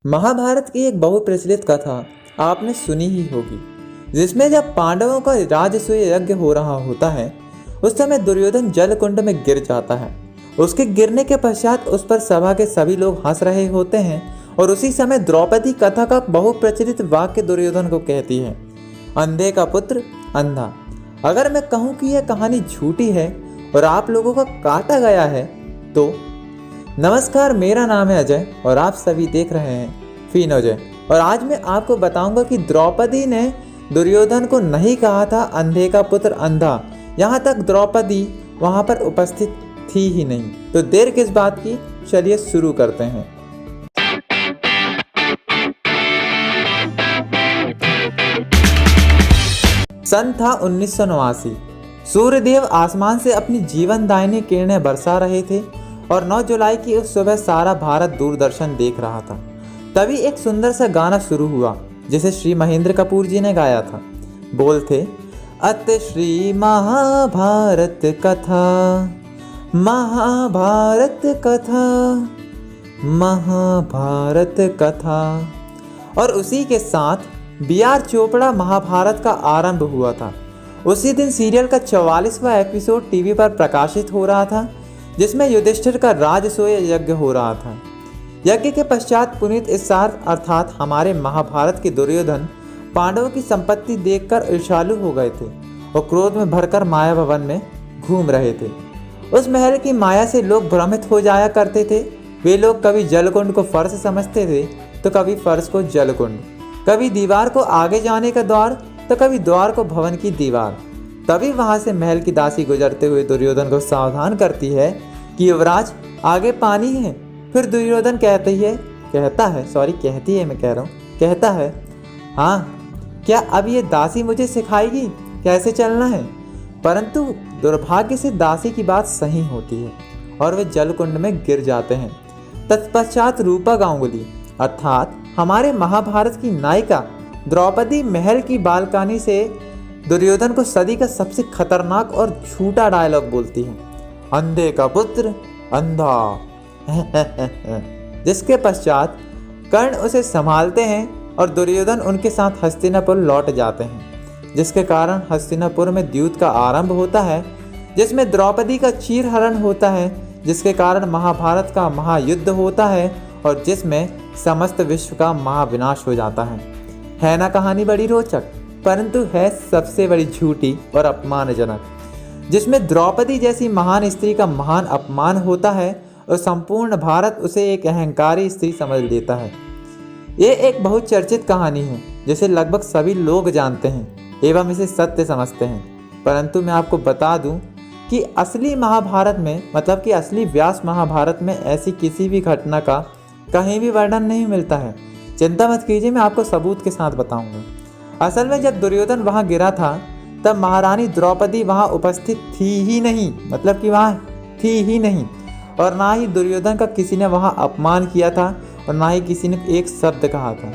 महाभारत की एक बहुप्रचलित कथा आपने सुनी ही होगी, जिसमें जब पांडवों का राजसूय यज्ञ हो रहा होता है उस समय दुर्योधन जल कुंड में गिर जाता है। उसके गिरने के पश्चात उस पर सभा के सभी लोग हंस रहे होते हैं और उसी समय द्रौपदी कथा का बहुप्रचलित वाक्य दुर्योधन को कहती है, अंधे का पुत्र अंधा। अगर मैं कहूँ कि यह कहानी झूठी है और आप लोगों का काटा गया है तो नमस्कार, मेरा नाम है अजय और आप सभी देख रहे हैं फिनोजय। और आज मैं आपको बताऊंगा कि द्रौपदी ने दुर्योधन को नहीं कहा था अंधे का पुत्र अंधा। यहाँ तक द्रौपदी वहाँ पर उपस्थित थी ही नहीं, तो देर किस बात की, चलिए शुरू करते हैं। सन था 1989। सूर्यदेव आसमान से अपनी जीवनदायिनी किरणें बरसा रहे थे और 9 जुलाई की उस सुबह सारा भारत दूरदर्शन देख रहा था। तभी एक सुंदर सा गाना शुरू हुआ जिसे श्री महेंद्र कपूर जी ने गाया था। बोल थे, अत श्री महाभारत कथा, महाभारत कथा, महाभारत कथा। और उसी के साथ B.R. चोपड़ा महाभारत का आरंभ हुआ था। उसी दिन सीरियल का 44वां एपिसोड टीवी पर प्रकाशित हो रहा था, जिसमें युधिष्ठिर का राजसूय यज्ञ हो रहा था। यज्ञ के पश्चात पुनीत इस्सार अर्थात हमारे महाभारत के दुर्योधन पांडवों की संपत्ति देखकर ईर्ष्यालु हो गए थे और क्रोध में भरकर माया भवन में घूम रहे थे। उस महल की माया से लोग भ्रमित हो जाया करते थे। वे लोग कभी जलकुंड को फर्श समझते थे तो कभी फर्श को जलकुंड, कभी दीवार को आगे जाने का द्वार तो कभी द्वार को भवन की दीवार। तभी वहां से महल की दासी गुजरते हुए दुर्योधन को सावधान करती है कि युवराज आगे पानी है। फिर दुर्योधन कहती है, हाँ क्या अब ये दासी मुझे सिखाएगी कैसे चलना है। परंतु दुर्भाग्य से दासी की बात सही होती है और वे जलकुंड में गिर जाते हैं। तत्पश्चात रूपा गांगुली अर्थात हमारे महाभारत की नायिका द्रौपदी महल की बालकनी से दुर्योधन को सदी का सबसे खतरनाक और झूठा डायलॉग बोलती है, अंधे का पुत्र अंधा। जिसके पश्चात कर्ण उसे संभालते हैं और दुर्योधन उनके साथ हस्तिनापुर लौट जाते हैं, जिसके कारण हस्तिनापुर में द्यूत का आरंभ होता है, जिसमें द्रौपदी का चीरहरण होता है, जिसके कारण महाभारत का महायुद्ध होता है और जिसमें समस्त विश्व का महाविनाश हो जाता है ना कहानी बड़ी रोचक, परंतु है सबसे बड़ी झूठी और अपमानजनक, जिसमें द्रौपदी जैसी महान स्त्री का महान अपमान होता है और संपूर्ण भारत उसे एक अहंकारी स्त्री समझ लेता है। ये एक बहुत चर्चित कहानी है जिसे लगभग सभी लोग जानते हैं एवं इसे सत्य समझते हैं। परंतु मैं आपको बता दूं कि असली महाभारत में मतलब कि असली व्यास महाभारत में ऐसी किसी भी घटना का कहीं भी वर्णन नहीं मिलता है। चिंता मत कीजिए, मैं आपको सबूत के साथ बताऊंगा। असल में जब दुर्योधन वहां गिरा था तब महारानी द्रौपदी वहां उपस्थित थी ही नहीं, मतलब कि वहां थी ही नहीं, और ना ही दुर्योधन का किसी ने वहां अपमान किया था और ना ही किसी ने एक शब्द कहा था।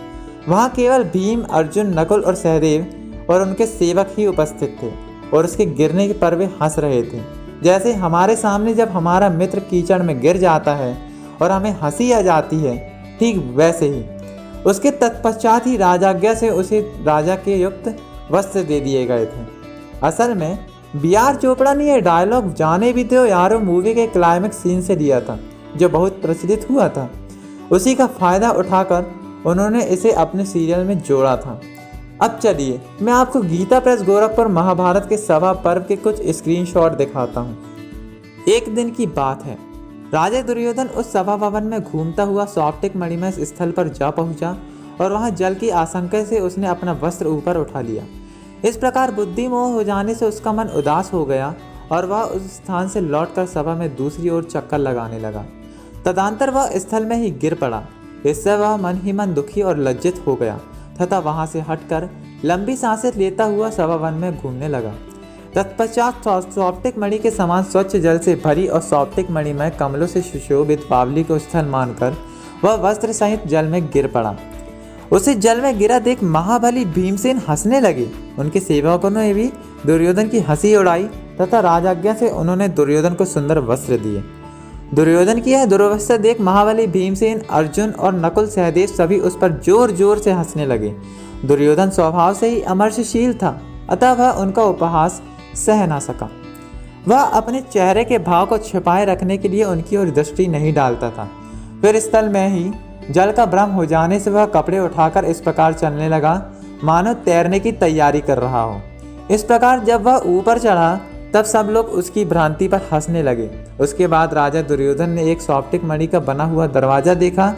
वहां केवल भीम, अर्जुन, नकुल और सहदेव और उनके सेवक ही उपस्थित थे और उसके गिरने पर वे हंस रहे थे। जैसे हमारे सामने जब हमारा मित्र कीचड़ में गिर जाता है और हमें हंसी आ जाती है, ठीक वैसे ही उसके तत्पश्चात ही राजाज्ञा से उसे राजा के युक्त वस्त्र दे दिए गए थे। असल में B.R. चोपड़ा ने यह डायलॉग जाने भी थे यारो मूवी के क्लाइमेक्स सीन से लिया था, जो बहुत प्रचलित हुआ था। उसी का फायदा उठाकर उन्होंने इसे अपने सीरियल में जोड़ा था। अब चलिए मैं आपको गीता प्रेस गोरखपुर महाभारत के सभा पर्व के कुछ स्क्रीनशॉट दिखाता हूँ। एक दिन की बात है, राजा दुर्योधन उस सभा भवन में घूमता हुआ सौप्टिक मणिमय स्थल पर जा पहुंचा और वहां जल की आशंका से उसने अपना वस्त्र ऊपर उठा लिया। इस प्रकार बुद्धिमोह हो जाने से उसका मन उदास हो गया और वह उस स्थान से लौटकर सभा में दूसरी ओर चक्कर लगाने लगा। तदंतर वह स्थल में ही गिर पड़ा। इससे वह मन ही मन दुखी और लज्जित हो गया तथा वहां से हटकर लंबी सांसें लेता हुआ सभा वन में घूमने लगा। तत्पश्चात सौप्टिक मणि के समान स्वच्छ जल से भरी और सौप्टिक मणि में कमलों से सुशोभित बावली को स्थल मानकर वह वस्त्र सहित जल में गिर पड़ा। उसे जल में गिरा देख महाबली भीमसेन हंसने लगे। उनके सेवकों ने भी दुर्योधन की हंसी उड़ाई तथा राजाज्ञा से उन्होंने दुर्योधन को सुंदर वस्त्र दिए। दुर्योधन की यह दुर्वस्था देख महाबली भीमसेन, अर्जुन और नकुल सहदेव सभी उस पर जोर जोर से हंसने लगे। दुर्योधन स्वभाव से ही अमर्षशील था, अतः वह उनका उपहास सह न सका। वह अपने चेहरे के भाव को छिपाए रखने के लिए उनकी ओर दृष्टि नहीं डालता था। फिर स्थल में ही जल का भ्रम हो जाने से वह कपड़े उठाकर इस प्रकार चलने लगा मानो तैरने की तैयारी कर रहा हो। इस प्रकार जब वह ऊपर चढ़ा तब सब लोग उसकी भ्रांति पर हंसने लगे। उसके बाद राजा दुर्योधन ने एक सॉफ्टिक मणि का बना हुआ दरवाजा देखा,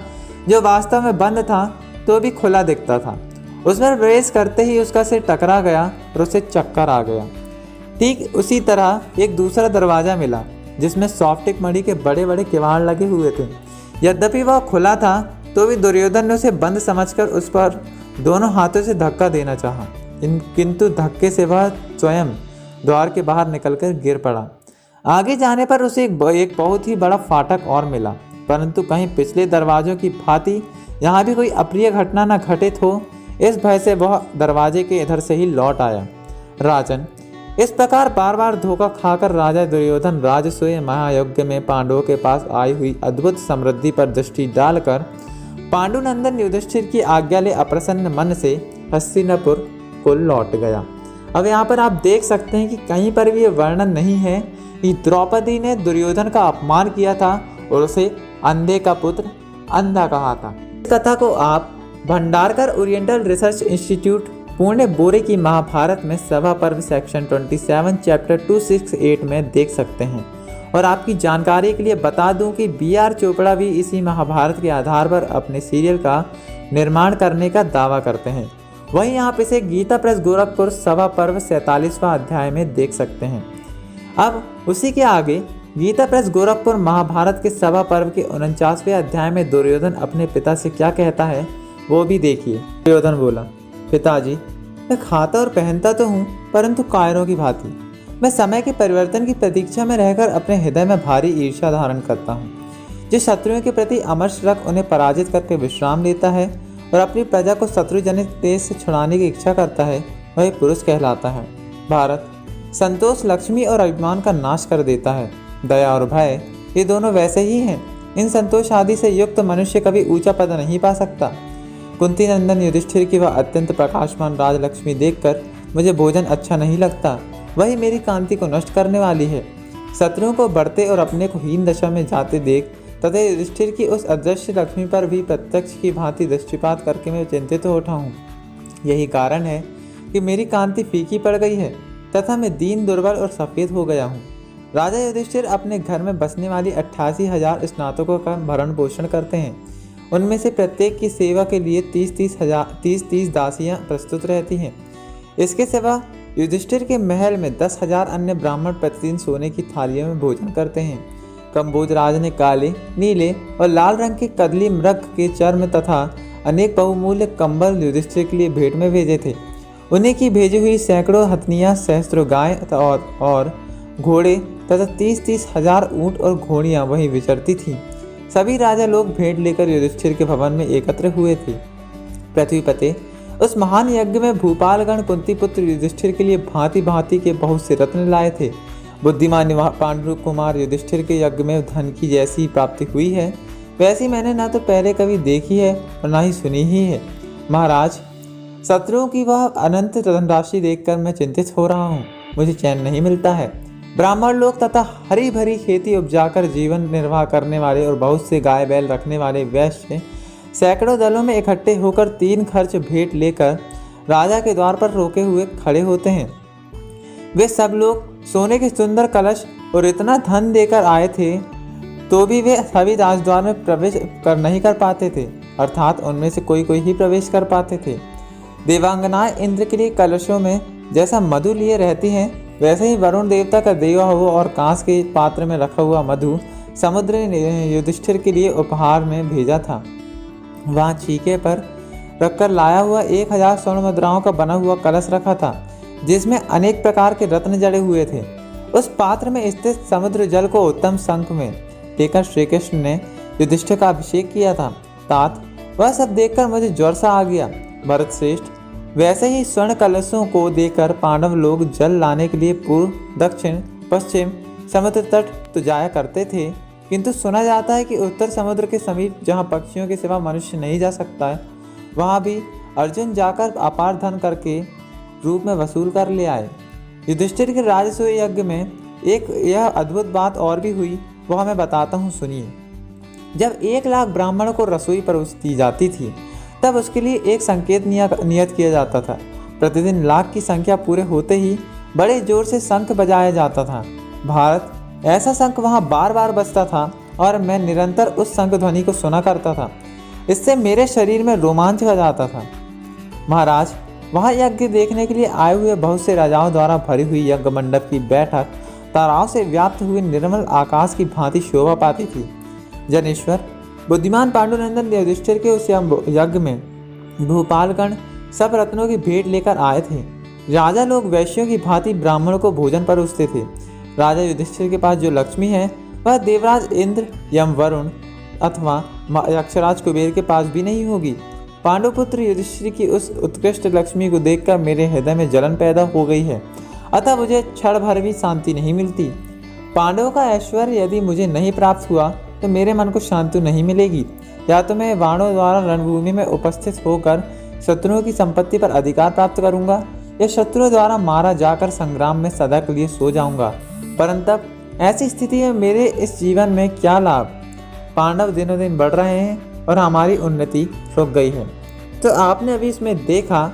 जो वास्तव में बंद था तो भी खुला दिखता था। उस पर प्रवेश करते ही उसका सिर टकरा गया और उसे चक्कर आ गया। ठीक उसी तरह एक दूसरा दरवाजा मिला जिसमें सॉफ्टिक मणि के बड़े बड़े किवाड़ लगे हुए थे। यद्यपि वह खुला था तो भी दुर्योधन ने उसे बंद समझकर उस पर दोनों हाथों से धक्का देना चाहा, किंतु धक्के से वह स्वयं द्वार के बाहर निकलकर गिर पड़ा। आगे जाने पर उसे एक बहुत ही बड़ा फाटक और मिला, परंतु कहीं पिछले दरवाजों की भांति यहाँ भी कोई अप्रिय घटना न घटित हो, इस भय से वह दरवाजे के इधर से ही लौट आया। राजन, इस प्रकार बार बार धोखा खाकर राजा दुर्योधन राजसूय महायज्ञ में पांडवों के पास आई हुई अद्भुत समृद्धि पर दृष्टि डालकर पांडुनंदन युधिष्ठिर की आज्ञा ले अप्रसन्न मन से हस्तिनापुर को लौट गया। अब यहाँ पर आप देख सकते हैं कि कहीं पर भी ये वर्णन नहीं है कि द्रौपदी ने दुर्योधन का अपमान किया था और उसे अंधे का पुत्र अंधा कहा था। इस कथा को आप Bhandarkar oriental research institute Pune बोरे की महाभारत में सभा पर्व सेक्शन 27 चैप्टर 268 में देख सकते हैं। और आपकी जानकारी के लिए बता दूं कि B.R. चोपड़ा भी इसी महाभारत के आधार पर अपने सीरियल का निर्माण करने का दावा करते हैं। वहीं आप इसे गीता प्रेस गोरखपुर सभा पर्व 47वां अध्याय में देख सकते हैं। अब उसी के आगे गीता प्रेस गोरखपुर महाभारत के सभा पर्व के 49वें अध्याय में दुर्योधन अपने पिता से क्या कहता है वो भी देखिए। दुर्योधन बोला, पिताजी, मैं खाता और पहनता तो हूँ, परंतु कायरों की भांति मैं समय के परिवर्तन की प्रतीक्षा में रहकर अपने हृदय में भारी ईर्ष्या धारण करता हूँ। जो शत्रुओं के प्रति अमर्ष रख उन्हें पराजित करके विश्राम लेता है और अपनी प्रजा को शत्रु जनित तेज से छुड़ाने की इच्छा करता है, वही पुरुष कहलाता है। भारत, संतोष लक्ष्मी और अभिमान का नाश कर देता है। दया और भय ये दोनों वैसे ही हैं। इन संतोष आदि से युक्त मनुष्य कभी ऊंचा पद नहीं पा सकता। कुंती नंदन युधिष्ठिर की वह अत्यंत प्रकाशमान राजलक्ष्मी देखकर मुझे भोजन अच्छा नहीं लगता। वही मेरी कांति को नष्ट करने वाली है। शत्रुओं को बढ़ते और अपने को हीन दशा में जाते देख तथा युधिष्ठिर की उस अदृश्य लक्ष्मी पर भी प्रत्यक्ष की भांति दृष्टिपात करके मैं चिंतित हो उठा हूँ। यही कारण है कि मेरी कांति फीकी पड़ गई है तथा मैं दीन, दुर्बल और सफ़ेद हो गया हूँ। राजा युधिष्ठिर अपने घर में बसने वाली 88,000 स्नातकों का भरण पोषण करते हैं। उनमें से प्रत्येक की सेवा के लिए 30 दासियाँ प्रस्तुत रहती हैं। इसके सिवा युधिष्ठिर के महल में 10,000 अन्य ब्राह्मण प्रतिदिन सोने की थालियों में भोजन करते हैं। कंबोज राज ने काले, नीले और लाल रंग के कदली मृग के चर्म तथा अनेक बहुमूल्य कंबल युधिष्ठिर के लिए भेंट में भेजे थे। उन्हीं की भेजी हुई सैकड़ों हथनियाँ, सहस्त्रों गाय और घोड़े तथा 30,000 ऊँट और घोड़ियाँ वहीं विचरती थीं। सभी राजा लोग भेंट लेकर युधिष्ठिर के भवन में एकत्र हुए थे। पृथ्वीपते, उस महान यज्ञ में भूपालगण कुंती पुत्र युधिष्ठिर के लिए भांति भांति के बहुत से रत्न लाए थे। बुद्धिमान पांडु कुमार युधिष्ठिर के यज्ञ में धन की जैसी प्राप्ति हुई है, वैसी मैंने ना तो पहले कभी देखी है और ना ही सुनी ही है। महाराज, शत्रुओं की वह अनंत धनराशि देखकर मैं चिंतित हो रहा हूँ। मुझे चैन नहीं मिलता है। ब्राह्मण लोग तथा हरी भरी खेती उपजाकर जीवन निर्वाह करने वाले और बहुत से गाय बैल रखने वाले वैश्य सैकड़ों दलों में इकट्ठे होकर 3 खर्च भेंट लेकर राजा के द्वार पर रोके हुए खड़े होते हैं। वे सब लोग सोने के सुंदर कलश और इतना धन देकर आए थे तो भी वे सभी राजद्वार में प्रवेश नहीं कर पाते थे, अर्थात उनमें से कोई ही प्रवेश कर पाते थे। देवांगनाएं इंद्र के लिए कलशों में जैसा मधु लिए रहती हैं, वैसे ही वरुण देवता का देवा हुआ और कांस के पात्र में रखा हुआ मधु समुद्र ने युधिष्ठिर के लिए उपहार में भेजा था। वहाँ छीके पर रखकर लाया हुआ 1000 स्वर्ण मुद्राओं का बना हुआ कलश रखा था, जिसमें अनेक प्रकार के रत्न जड़े हुए थे। उस पात्र में स्थित समुद्र जल को उत्तम शंख में लेकर श्री कृष्ण ने युधिष्ठिर का अभिषेक किया था। तात, वह सब देखकर मुझे ज्वर सा आ गया। भरत श्रेष्ठ, वैसे ही स्वर्ण कलशों को देकर पांडव लोग जल लाने के लिए पूर्व, दक्षिण, पश्चिम समुद्र तट तो जाया करते थे, किंतु सुना जाता है कि उत्तर समुद्र के समीप जहाँ पक्षियों के सिवा मनुष्य नहीं जा सकता है, वहाँ भी अर्जुन जाकर अपार धन करके रूप में वसूल कर ले आए। युधिष्ठिर के राजसूय यज्ञ में एक यह अद्भुत बात और भी हुई, वह मैं बताता हूँ, सुनिए। जब 1 लाख ब्राह्मणों को रसोई परोसी जाती थी, तब उसके लिए एक संकेत नियत किया जाता था। प्रतिदिन लाख की संख्या पूरे होते ही बड़े जोर से शंख बजाया जाता था। भारत ऐसा शंख वहाँ बार बार बजता था और मैं निरंतर उस शंख ध्वनि को सुना करता था। इससे मेरे शरीर में रोमांच हो जाता था। महाराज, वहाँ यज्ञ देखने के लिए आए हुए बहुत से राजाओं द्वारा भरी हुई यज्ञ मंडप की बैठक ताराओं से व्याप्त हुए निर्मल आकाश की भांति शोभा पाती थी। जनेश्वर, बुद्धिमान पांडुनंदन युधिष्ठिर के उस यज्ञ में भूपालगण सब रत्नों की भेंट लेकर आए थे। राजा लोग वैश्यों की भांति ब्राह्मणों को भोजन परोसते थे। राजा युधिष्ठिर के पास जो लक्ष्मी है, वह देवराज इंद्र, यम वरुण अथवा यक्षराज कुबेर के पास भी नहीं होगी। पांडुपुत्र युधिष्ठिर की उस उत्कृष्ट लक्ष्मी को देखकर मेरे हृदय में जलन पैदा हो गई है, अतः मुझे क्षण भर भी शांति नहीं मिलती। पांडवों का ऐश्वर्य यदि मुझे नहीं प्राप्त हुआ तो मेरे मन को शांति नहीं मिलेगी। या तो मैं बाणों द्वारा रणभूमि में उपस्थित होकर शत्रुओं की संपत्ति पर अधिकार प्राप्त करूंगा, या शत्रुओं द्वारा मारा जाकर संग्राम में सदा के लिए सो जाऊंगा। परंतु ऐसी स्थिति में मेरे इस जीवन में क्या लाभ? पांडव दिनों दिन बढ़ रहे हैं और हमारी उन्नति रुक गई है। तो आपने अभी इसमें देखा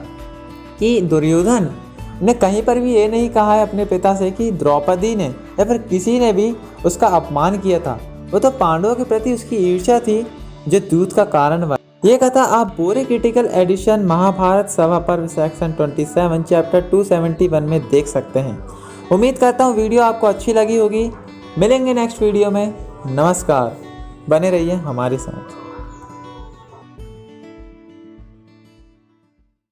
कि दुर्योधन ने कहीं पर भी ये नहीं कहा है अपने पिता से कि द्रौपदी ने या फिर किसी ने भी उसका अपमान किया था। वो तो पांडवों के प्रति उसकी ईर्ष्या थी जो दूत का कारण बना। ये कथा आप पूरे क्रिटिकल एडिशन महाभारत सभा पर्व सेक्शन 27 चैप्टर 271 में देख सकते हैं। उम्मीद करता हूँ वीडियो आपको अच्छी लगी होगी। मिलेंगे नेक्स्ट वीडियो में। नमस्कार, बने रहिए हमारे साथ।